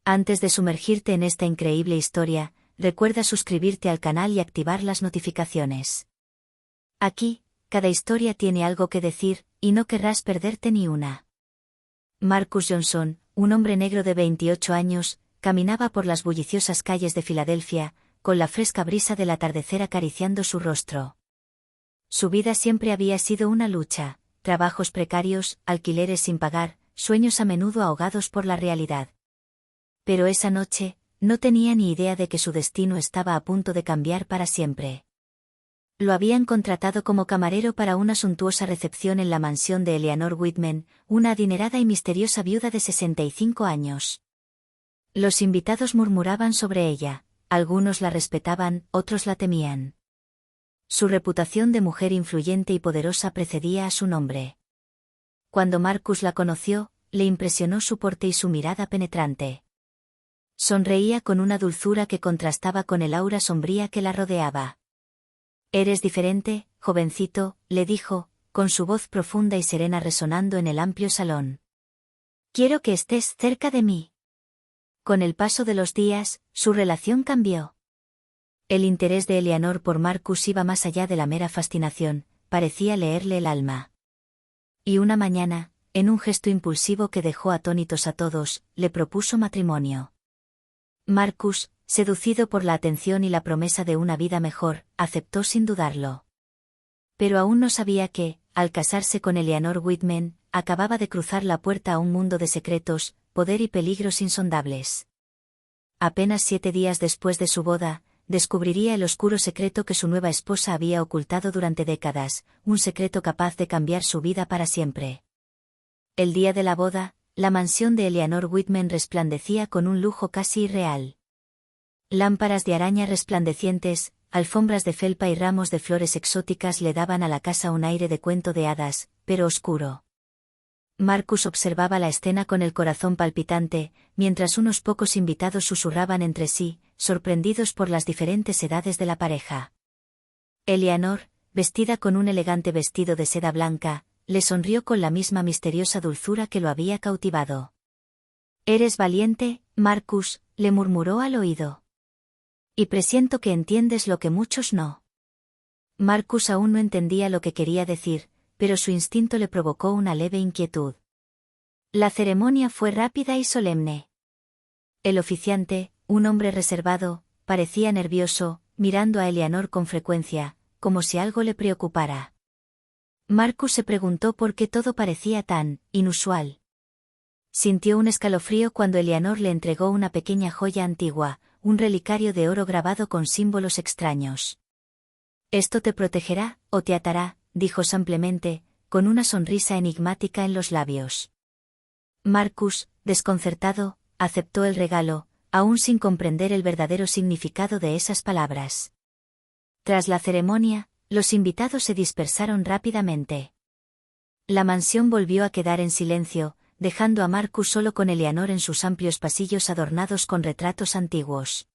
Antes de sumergirte en esta increíble historia, recuerda suscribirte al canal y activar las notificaciones. Aquí, cada historia tiene algo que decir, y no querrás perderte ni una. Marcus Johnson, un hombre negro de 28 años, caminaba por las bulliciosas calles de Filadelfia, con la fresca brisa del atardecer acariciando su rostro. Su vida siempre había sido una lucha, trabajos precarios, alquileres sin pagar, sueños a menudo ahogados por la realidad. Pero esa noche, no tenía ni idea de que su destino estaba a punto de cambiar para siempre. Lo habían contratado como camarero para una suntuosa recepción en la mansión de Eleanor Whitman, una adinerada y misteriosa viuda de 65 años. Los invitados murmuraban sobre ella, algunos la respetaban, otros la temían. Su reputación de mujer influyente y poderosa precedía a su nombre. Cuando Marcus la conoció, le impresionó su porte y su mirada penetrante. Sonreía con una dulzura que contrastaba con el aura sombría que la rodeaba. «Eres diferente, jovencito», le dijo, con su voz profunda y serena resonando en el amplio salón. «Quiero que estés cerca de mí». Con el paso de los días, su relación cambió. El interés de Eleanor por Marcus iba más allá de la mera fascinación, parecía leerle el alma. Y una mañana, en un gesto impulsivo que dejó atónitos a todos, le propuso matrimonio. Marcus, seducido por la atención y la promesa de una vida mejor, aceptó sin dudarlo. Pero aún no sabía que, al casarse con Eleanor Whitman, acababa de cruzar la puerta a un mundo de secretos, poder y peligros insondables. Apenas 7 días después de su boda, descubriría el oscuro secreto que su nueva esposa había ocultado durante décadas, un secreto capaz de cambiar su vida para siempre. El día de la boda, la mansión de Eleanor Whitman resplandecía con un lujo casi irreal. Lámparas de araña resplandecientes, alfombras de felpa y ramos de flores exóticas le daban a la casa un aire de cuento de hadas, pero oscuro. Marcus observaba la escena con el corazón palpitante, mientras unos pocos invitados susurraban entre sí, sorprendidos por las diferentes edades de la pareja. Eleanor, vestida con un elegante vestido de seda blanca, le sonrió con la misma misteriosa dulzura que lo había cautivado. «Eres valiente, Marcus», le murmuró al oído. «Y presiento que entiendes lo que muchos no». Marcus aún no entendía lo que quería decir, pero su instinto le provocó una leve inquietud. La ceremonia fue rápida y solemne. El oficiante, un hombre reservado, parecía nervioso, mirando a Eleanor con frecuencia, como si algo le preocupara. Marcus se preguntó por qué todo parecía tan inusual. Sintió un escalofrío cuando Eleanor le entregó una pequeña joya antigua, un relicario de oro grabado con símbolos extraños. «Esto te protegerá, o te atará», dijo simplemente, con una sonrisa enigmática en los labios. Marcus, desconcertado, aceptó el regalo, aún sin comprender el verdadero significado de esas palabras. Tras la ceremonia, los invitados se dispersaron rápidamente. La mansión volvió a quedar en silencio, dejando a Marcus solo con Eleanor en sus amplios pasillos adornados con retratos antiguos.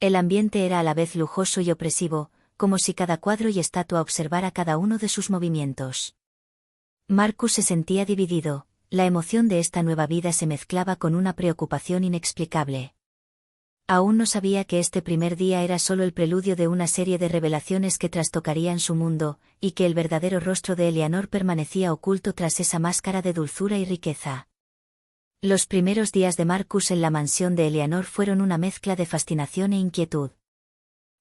El ambiente era a la vez lujoso y opresivo, como si cada cuadro y estatua observara cada uno de sus movimientos. Marcus se sentía dividido, la emoción de esta nueva vida se mezclaba con una preocupación inexplicable. Aún no sabía que este primer día era solo el preludio de una serie de revelaciones que trastocarían su mundo, y que el verdadero rostro de Eleanor permanecía oculto tras esa máscara de dulzura y riqueza. Los primeros días de Marcus en la mansión de Eleanor fueron una mezcla de fascinación e inquietud.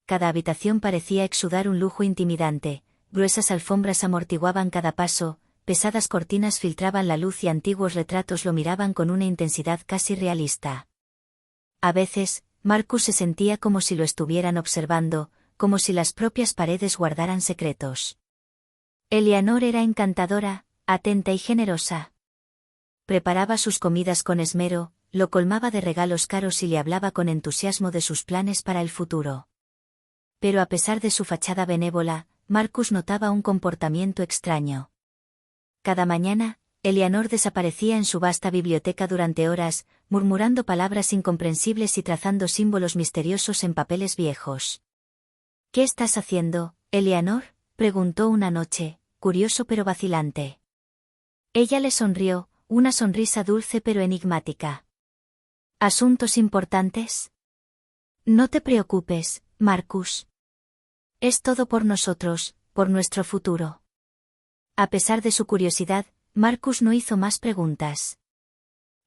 Cada habitación parecía exudar un lujo intimidante, gruesas alfombras amortiguaban cada paso, pesadas cortinas filtraban la luz y antiguos retratos lo miraban con una intensidad casi realista. A veces, Marcus se sentía como si lo estuvieran observando, como si las propias paredes guardaran secretos. Eleanor era encantadora, atenta y generosa. Preparaba sus comidas con esmero, lo colmaba de regalos caros y le hablaba con entusiasmo de sus planes para el futuro. Pero a pesar de su fachada benévola, Marcus notaba un comportamiento extraño. Cada mañana, Eleanor desaparecía en su vasta biblioteca durante horas, murmurando palabras incomprensibles y trazando símbolos misteriosos en papeles viejos. «¿Qué estás haciendo, Eleanor?», preguntó una noche, curioso pero vacilante. Ella le sonrió, una sonrisa dulce pero enigmática. ¿Asuntos importantes? No te preocupes, Marcus. Es todo por nosotros, por nuestro futuro. A pesar de su curiosidad, Marcus no hizo más preguntas.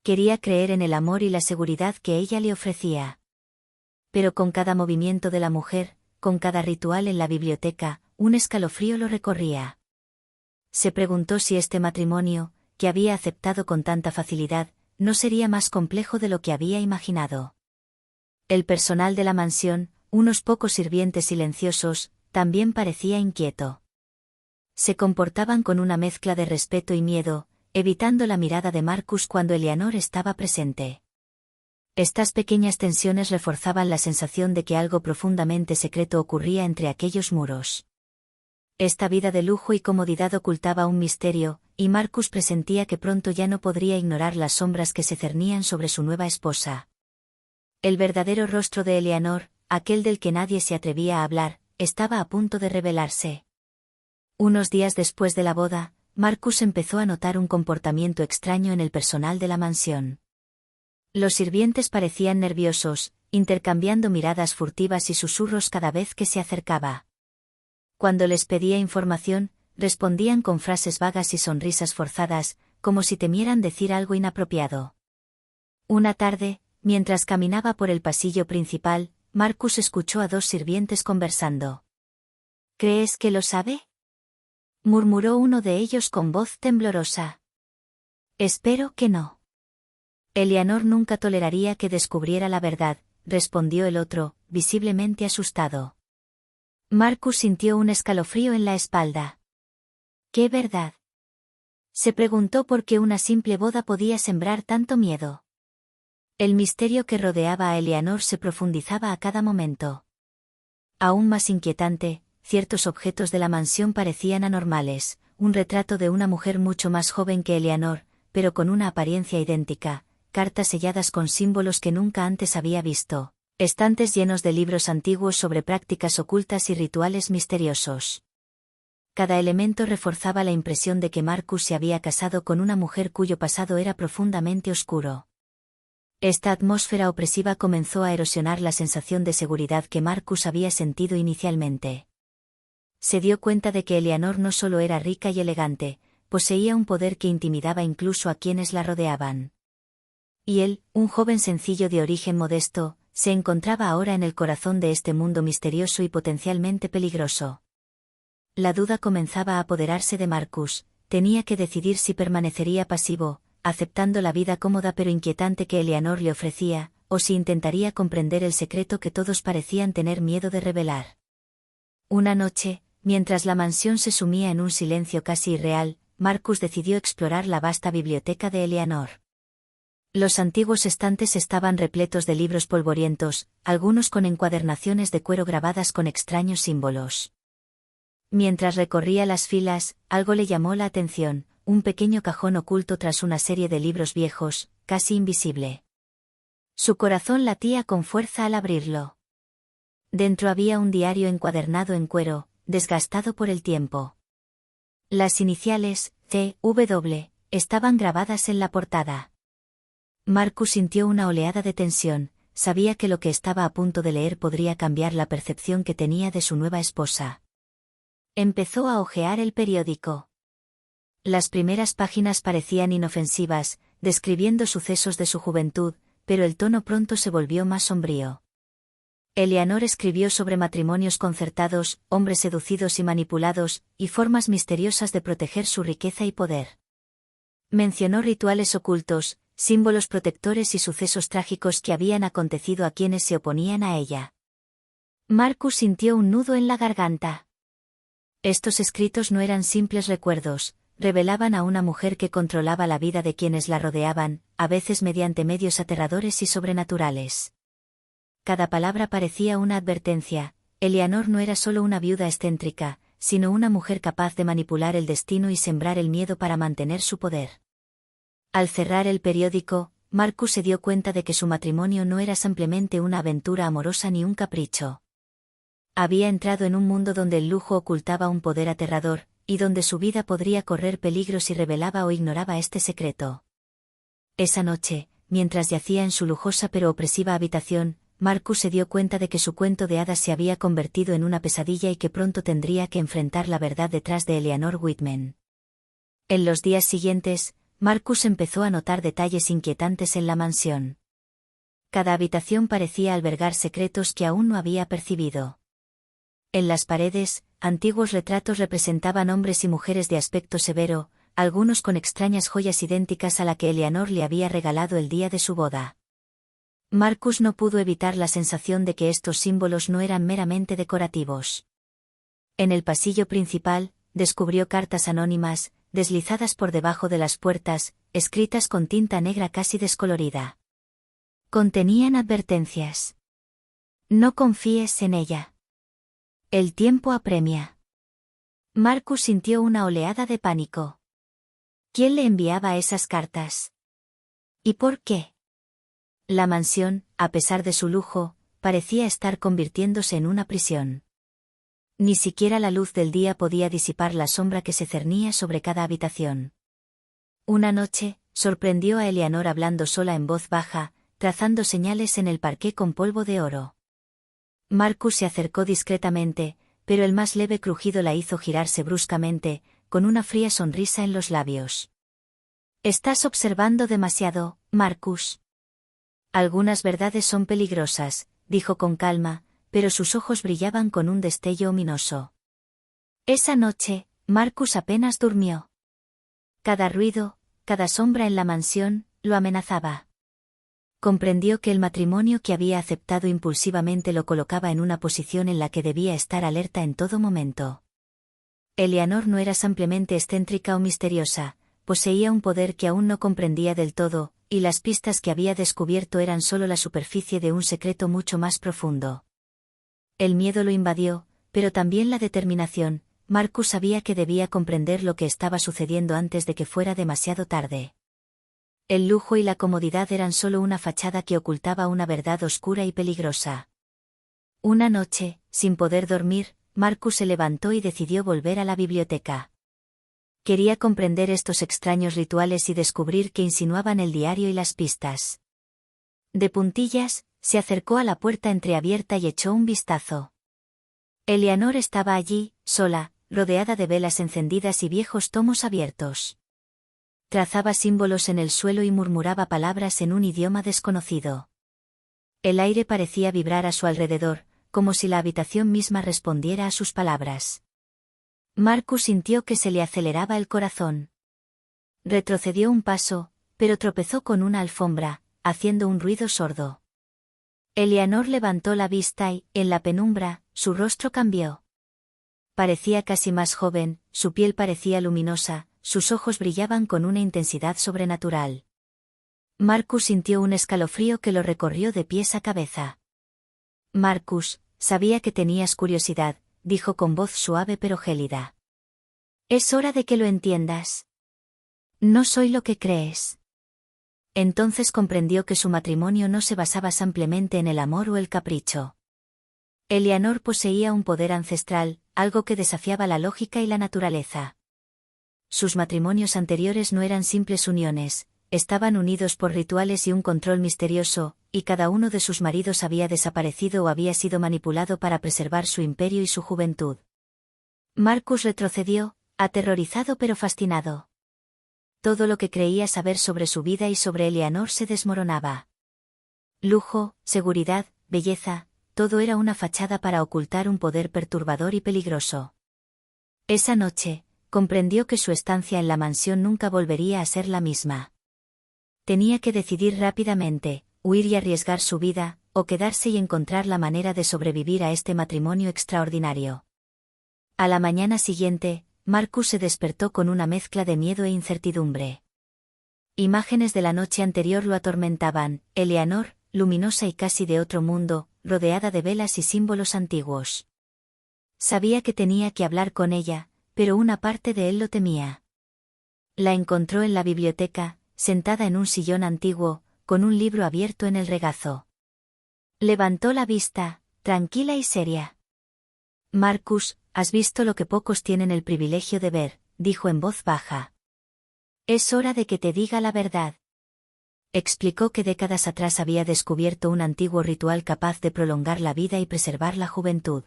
Quería creer en el amor y la seguridad que ella le ofrecía. Pero con cada movimiento de la mujer, con cada ritual en la biblioteca, un escalofrío lo recorría. Se preguntó si este matrimonio, que había aceptado con tanta facilidad, no sería más complejo de lo que había imaginado. El personal de la mansión, unos pocos sirvientes silenciosos, también parecía inquieto. Se comportaban con una mezcla de respeto y miedo, evitando la mirada de Marcus cuando Eleanor estaba presente. Estas pequeñas tensiones reforzaban la sensación de que algo profundamente secreto ocurría entre aquellos muros. Esta vida de lujo y comodidad ocultaba un misterio, y Marcus presentía que pronto ya no podría ignorar las sombras que se cernían sobre su nueva esposa. El verdadero rostro de Eleanor, aquel del que nadie se atrevía a hablar, estaba a punto de revelarse. Unos días después de la boda, Marcus empezó a notar un comportamiento extraño en el personal de la mansión. Los sirvientes parecían nerviosos, intercambiando miradas furtivas y susurros cada vez que se acercaba. Cuando les pedía información, respondían con frases vagas y sonrisas forzadas, como si temieran decir algo inapropiado. Una tarde, mientras caminaba por el pasillo principal, Marcus escuchó a dos sirvientes conversando. ¿Crees que lo sabe?, murmuró uno de ellos con voz temblorosa. Espero que no. Eleanor nunca toleraría que descubriera la verdad, respondió el otro, visiblemente asustado. Marcus sintió un escalofrío en la espalda. ¿Qué verdad? Se preguntó por qué una simple boda podía sembrar tanto miedo. El misterio que rodeaba a Eleanor se profundizaba a cada momento. Aún más inquietante, ciertos objetos de la mansión parecían anormales, un retrato de una mujer mucho más joven que Eleanor, pero con una apariencia idéntica, cartas selladas con símbolos que nunca antes había visto, estantes llenos de libros antiguos sobre prácticas ocultas y rituales misteriosos. Cada elemento reforzaba la impresión de que Marcus se había casado con una mujer cuyo pasado era profundamente oscuro. Esta atmósfera opresiva comenzó a erosionar la sensación de seguridad que Marcus había sentido inicialmente. Se dio cuenta de que Eleanor no solo era rica y elegante, poseía un poder que intimidaba incluso a quienes la rodeaban. Y él, un joven sencillo de origen modesto, se encontraba ahora en el corazón de este mundo misterioso y potencialmente peligroso. La duda comenzaba a apoderarse de Marcus, tenía que decidir si permanecería pasivo, aceptando la vida cómoda pero inquietante que Eleanor le ofrecía, o si intentaría comprender el secreto que todos parecían tener miedo de revelar. Una noche, mientras la mansión se sumía en un silencio casi irreal, Marcus decidió explorar la vasta biblioteca de Eleanor. Los antiguos estantes estaban repletos de libros polvorientos, algunos con encuadernaciones de cuero grabadas con extraños símbolos. Mientras recorría las filas, algo le llamó la atención, un pequeño cajón oculto tras una serie de libros viejos, casi invisible. Su corazón latía con fuerza al abrirlo. Dentro había un diario encuadernado en cuero, desgastado por el tiempo. Las iniciales, C.W., estaban grabadas en la portada. Marcus sintió una oleada de tensión, sabía que lo que estaba a punto de leer podría cambiar la percepción que tenía de su nueva esposa. Empezó a hojear el periódico. Las primeras páginas parecían inofensivas, describiendo sucesos de su juventud, pero el tono pronto se volvió más sombrío. Eleanor escribió sobre matrimonios concertados, hombres seducidos y manipulados, y formas misteriosas de proteger su riqueza y poder. Mencionó rituales ocultos, símbolos protectores y sucesos trágicos que habían acontecido a quienes se oponían a ella. Marcus sintió un nudo en la garganta. Estos escritos no eran simples recuerdos, revelaban a una mujer que controlaba la vida de quienes la rodeaban, a veces mediante medios aterradores y sobrenaturales. Cada palabra parecía una advertencia. Eleanor no era solo una viuda excéntrica, sino una mujer capaz de manipular el destino y sembrar el miedo para mantener su poder. Al cerrar el periódico, Marcus se dio cuenta de que su matrimonio no era simplemente una aventura amorosa ni un capricho. Había entrado en un mundo donde el lujo ocultaba un poder aterrador, y donde su vida podría correr peligro si revelaba o ignoraba este secreto. Esa noche, mientras yacía en su lujosa pero opresiva habitación, Marcus se dio cuenta de que su cuento de hadas se había convertido en una pesadilla y que pronto tendría que enfrentar la verdad detrás de Eleanor Whitman. En los días siguientes, Marcus empezó a notar detalles inquietantes en la mansión. Cada habitación parecía albergar secretos que aún no había percibido. En las paredes, antiguos retratos representaban hombres y mujeres de aspecto severo, algunos con extrañas joyas idénticas a la que Eleanor le había regalado el día de su boda. Marcus no pudo evitar la sensación de que estos símbolos no eran meramente decorativos. En el pasillo principal, descubrió cartas anónimas, deslizadas por debajo de las puertas, escritas con tinta negra casi descolorida. Contenían advertencias. No confíes en ella. El tiempo apremia. Marcus sintió una oleada de pánico. ¿Quién le enviaba esas cartas? ¿Y por qué? La mansión, a pesar de su lujo, parecía estar convirtiéndose en una prisión. Ni siquiera la luz del día podía disipar la sombra que se cernía sobre cada habitación. Una noche, sorprendió a Eleanor hablando sola en voz baja, trazando señales en el parqué con polvo de oro. Marcus se acercó discretamente, pero el más leve crujido la hizo girarse bruscamente, con una fría sonrisa en los labios. Estás observando demasiado, Marcus. Algunas verdades son peligrosas, dijo con calma, pero sus ojos brillaban con un destello ominoso. Esa noche, Marcus apenas durmió. Cada ruido, cada sombra en la mansión, lo amenazaba. Comprendió que el matrimonio que había aceptado impulsivamente lo colocaba en una posición en la que debía estar alerta en todo momento. Eleanor no era simplemente excéntrica o misteriosa, poseía un poder que aún no comprendía del todo, y las pistas que había descubierto eran solo la superficie de un secreto mucho más profundo. El miedo lo invadió, pero también la determinación. Marcus sabía que debía comprender lo que estaba sucediendo antes de que fuera demasiado tarde. El lujo y la comodidad eran solo una fachada que ocultaba una verdad oscura y peligrosa. Una noche, sin poder dormir, Marcus se levantó y decidió volver a la biblioteca. Quería comprender estos extraños rituales y descubrir qué insinuaban el diario y las pistas. De puntillas, se acercó a la puerta entreabierta y echó un vistazo. Eleanor estaba allí, sola, rodeada de velas encendidas y viejos tomos abiertos. Trazaba símbolos en el suelo y murmuraba palabras en un idioma desconocido. El aire parecía vibrar a su alrededor, como si la habitación misma respondiera a sus palabras. Marcus sintió que se le aceleraba el corazón. Retrocedió un paso, pero tropezó con una alfombra, haciendo un ruido sordo. Eleanor levantó la vista y, en la penumbra, su rostro cambió. Parecía casi más joven, su piel parecía luminosa, sus ojos brillaban con una intensidad sobrenatural. Marcus sintió un escalofrío que lo recorrió de pies a cabeza. Marcus, sabía que tenías curiosidad, dijo con voz suave pero gélida. Es hora de que lo entiendas. No soy lo que crees. Entonces comprendió que su matrimonio no se basaba simplemente en el amor o el capricho. Eleanor poseía un poder ancestral, algo que desafiaba la lógica y la naturaleza. Sus matrimonios anteriores no eran simples uniones, estaban unidos por rituales y un control misterioso, y cada uno de sus maridos había desaparecido o había sido manipulado para preservar su imperio y su juventud. Marcus retrocedió, aterrorizado pero fascinado. Todo lo que creía saber sobre su vida y sobre Eleanor se desmoronaba. Lujo, seguridad, belleza, todo era una fachada para ocultar un poder perturbador y peligroso. Esa noche, comprendió que su estancia en la mansión nunca volvería a ser la misma. Tenía que decidir rápidamente, huir y arriesgar su vida, o quedarse y encontrar la manera de sobrevivir a este matrimonio extraordinario. A la mañana siguiente, Marcus se despertó con una mezcla de miedo e incertidumbre. Imágenes de la noche anterior lo atormentaban, Eleanor, luminosa y casi de otro mundo, rodeada de velas y símbolos antiguos. Sabía que tenía que hablar con ella, pero una parte de él lo temía. La encontró en la biblioteca, sentada en un sillón antiguo, con un libro abierto en el regazo. Levantó la vista, tranquila y seria. Marcus, has visto lo que pocos tienen el privilegio de ver, dijo en voz baja. Es hora de que te diga la verdad. Explicó que décadas atrás había descubierto un antiguo ritual capaz de prolongar la vida y preservar la juventud.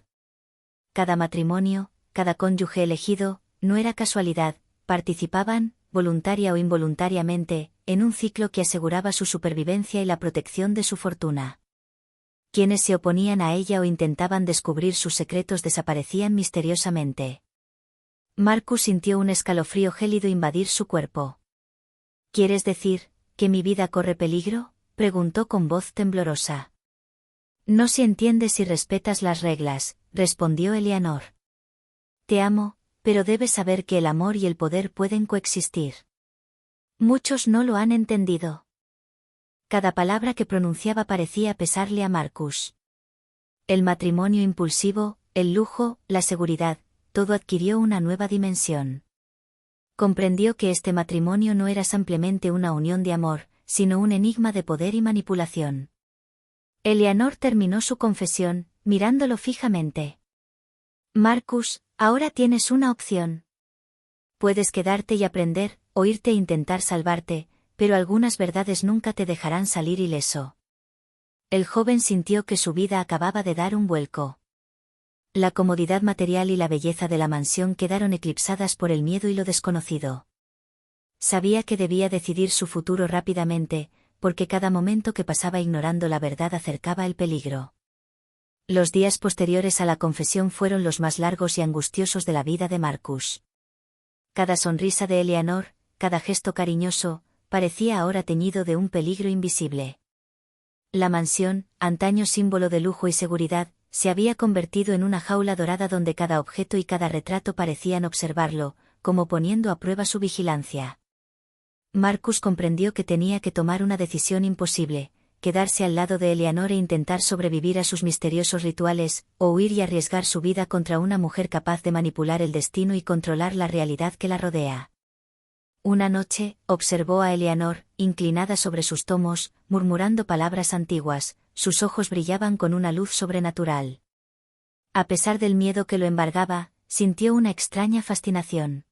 Cada matrimonio, cada cónyuge elegido, no era casualidad, participaban, voluntaria o involuntariamente, en un ciclo que aseguraba su supervivencia y la protección de su fortuna. Quienes se oponían a ella o intentaban descubrir sus secretos desaparecían misteriosamente. Marcus sintió un escalofrío gélido invadir su cuerpo. ¿Quieres decir que mi vida corre peligro?, preguntó con voz temblorosa. No si entiendes y respetas las reglas, respondió Eleanor. Te amo, pero debes saber que el amor y el poder pueden coexistir. Muchos no lo han entendido. Cada palabra que pronunciaba parecía pesarle a Marcus. El matrimonio impulsivo, el lujo, la seguridad, todo adquirió una nueva dimensión. Comprendió que este matrimonio no era simplemente una unión de amor, sino un enigma de poder y manipulación. Eleanor terminó su confesión, mirándolo fijamente. Marcus, ahora tienes una opción. Puedes quedarte y aprender, o irte e intentar salvarte, pero algunas verdades nunca te dejarán salir ileso. El joven sintió que su vida acababa de dar un vuelco. La comodidad material y la belleza de la mansión quedaron eclipsadas por el miedo y lo desconocido. Sabía que debía decidir su futuro rápidamente, porque cada momento que pasaba ignorando la verdad acercaba el peligro. Los días posteriores a la confesión fueron los más largos y angustiosos de la vida de Marcus. Cada sonrisa de Eleanor, cada gesto cariñoso, parecía ahora teñido de un peligro invisible. La mansión, antaño símbolo de lujo y seguridad, se había convertido en una jaula dorada donde cada objeto y cada retrato parecían observarlo, como poniendo a prueba su vigilancia. Marcus comprendió que tenía que tomar una decisión imposible: quedarse al lado de Eleanor e intentar sobrevivir a sus misteriosos rituales, o huir y arriesgar su vida contra una mujer capaz de manipular el destino y controlar la realidad que la rodea. Una noche, observó a Eleanor, inclinada sobre sus tomos, murmurando palabras antiguas. Sus ojos brillaban con una luz sobrenatural. A pesar del miedo que lo embargaba, sintió una extraña fascinación.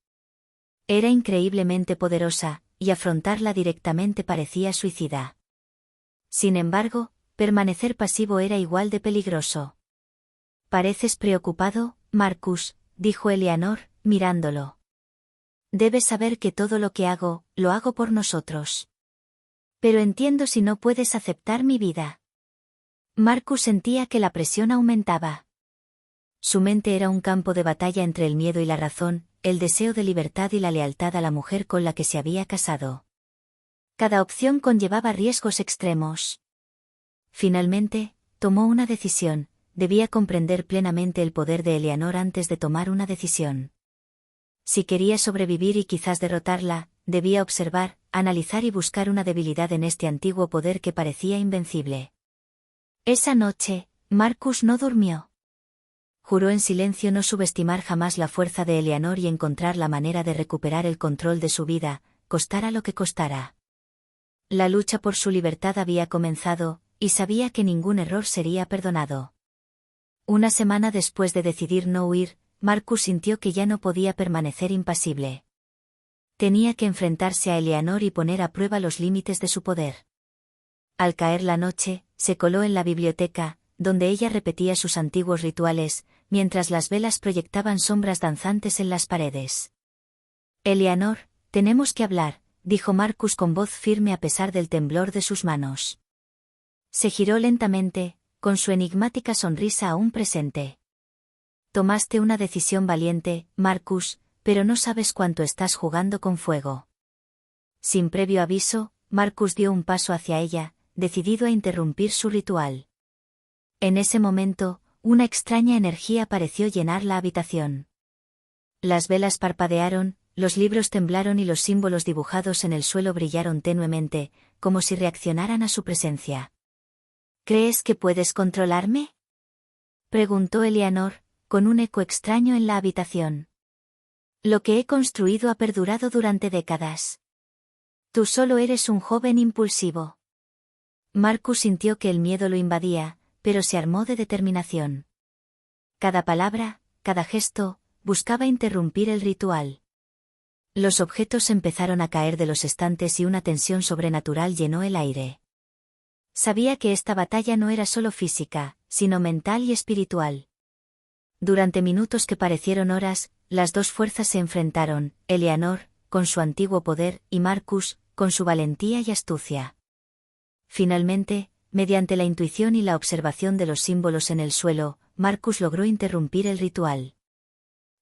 Era increíblemente poderosa, y afrontarla directamente parecía suicida. Sin embargo, permanecer pasivo era igual de peligroso. «Pareces preocupado, Marcus», dijo Eleanor, mirándolo. «Debes saber que todo lo que hago, lo hago por nosotros. Pero entiendo si no puedes aceptar mi vida». Marcus sentía que la presión aumentaba. Su mente era un campo de batalla entre el miedo y la razón, el deseo de libertad y la lealtad a la mujer con la que se había casado. Cada opción conllevaba riesgos extremos. Finalmente, tomó una decisión: debía comprender plenamente el poder de Eleanor antes de tomar una decisión. Si quería sobrevivir y quizás derrotarla, debía observar, analizar y buscar una debilidad en este antiguo poder que parecía invencible. Esa noche, Marcus no durmió. Juró en silencio no subestimar jamás la fuerza de Eleanor y encontrar la manera de recuperar el control de su vida, costara lo que costara. La lucha por su libertad había comenzado, y sabía que ningún error sería perdonado. Una semana después de decidir no huir, Marcus sintió que ya no podía permanecer impasible. Tenía que enfrentarse a Eleanor y poner a prueba los límites de su poder. Al caer la noche, se coló en la biblioteca, donde ella repetía sus antiguos rituales, mientras las velas proyectaban sombras danzantes en las paredes. «Eleanor, tenemos que hablar», dijo Marcus con voz firme a pesar del temblor de sus manos. Se giró lentamente, con su enigmática sonrisa aún presente. «Tomaste una decisión valiente, Marcus, pero no sabes cuánto estás jugando con fuego». Sin previo aviso, Marcus dio un paso hacia ella, decidido a interrumpir su ritual. En ese momento, una extraña energía pareció llenar la habitación. Las velas parpadearon, los libros temblaron y los símbolos dibujados en el suelo brillaron tenuemente, como si reaccionaran a su presencia. «¿Crees que puedes controlarme?», preguntó Eleanor, con un eco extraño en la habitación. «Lo que he construido ha perdurado durante décadas. Tú solo eres un joven impulsivo». Marcus sintió que el miedo lo invadía, pero se armó de determinación. Cada palabra, cada gesto, buscaba interrumpir el ritual. Los objetos empezaron a caer de los estantes y una tensión sobrenatural llenó el aire. Sabía que esta batalla no era solo física, sino mental y espiritual. Durante minutos que parecieron horas, las dos fuerzas se enfrentaron, Eleanor, con su antiguo poder, y Marcus, con su valentía y astucia. Finalmente, mediante la intuición y la observación de los símbolos en el suelo, Marcus logró interrumpir el ritual.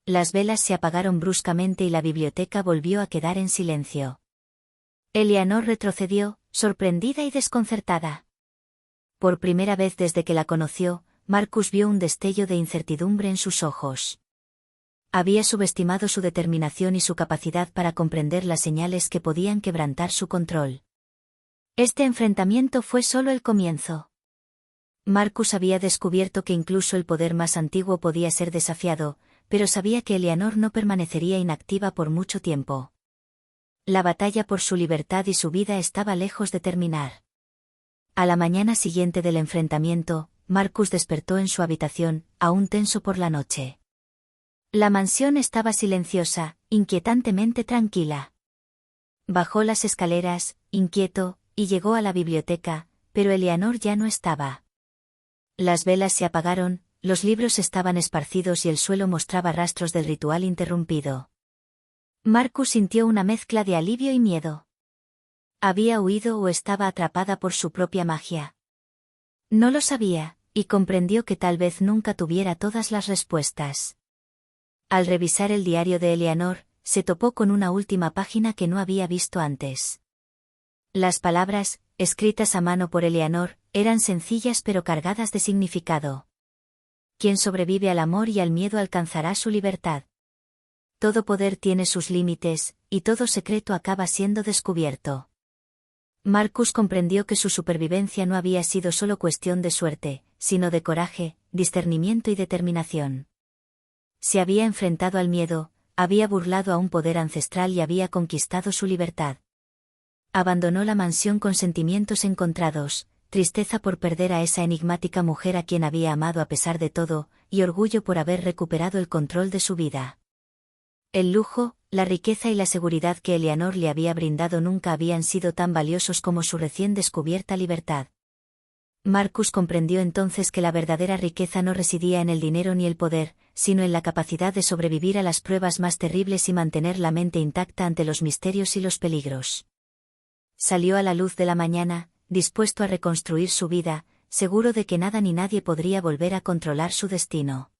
Las velas se apagaron bruscamente y la biblioteca volvió a quedar en silencio. Eleanor retrocedió, sorprendida y desconcertada. Por primera vez desde que la conoció, Marcus vio un destello de incertidumbre en sus ojos. Había subestimado su determinación y su capacidad para comprender las señales que podían quebrantar su control. Este enfrentamiento fue solo el comienzo. Marcus había descubierto que incluso el poder más antiguo podía ser desafiado, pero sabía que Eleanor no permanecería inactiva por mucho tiempo. La batalla por su libertad y su vida estaba lejos de terminar. A la mañana siguiente del enfrentamiento, Marcus despertó en su habitación, aún tenso por la noche. La mansión estaba silenciosa, inquietantemente tranquila. Bajó las escaleras, inquieto, y llegó a la biblioteca, pero Eleanor ya no estaba. Las velas se apagaron, los libros estaban esparcidos y el suelo mostraba rastros del ritual interrumpido. Marcus sintió una mezcla de alivio y miedo. ¿Había huido o estaba atrapada por su propia magia? No lo sabía, y comprendió que tal vez nunca tuviera todas las respuestas. Al revisar el diario de Eleanor, se topó con una última página que no había visto antes. Las palabras, escritas a mano por Eleanor, eran sencillas pero cargadas de significado. Quien sobrevive al amor y al miedo alcanzará su libertad. Todo poder tiene sus límites, y todo secreto acaba siendo descubierto. Marcus comprendió que su supervivencia no había sido solo cuestión de suerte, sino de coraje, discernimiento y determinación. Se había enfrentado al miedo, había burlado a un poder ancestral y había conquistado su libertad. Abandonó la mansión con sentimientos encontrados, tristeza por perder a esa enigmática mujer a quien había amado a pesar de todo, y orgullo por haber recuperado el control de su vida. El lujo, la riqueza y la seguridad que Eleanor le había brindado nunca habían sido tan valiosos como su recién descubierta libertad. Marcus comprendió entonces que la verdadera riqueza no residía en el dinero ni el poder, sino en la capacidad de sobrevivir a las pruebas más terribles y mantener la mente intacta ante los misterios y los peligros. Salió a la luz de la mañana, dispuesto a reconstruir su vida, seguro de que nada ni nadie podría volver a controlar su destino.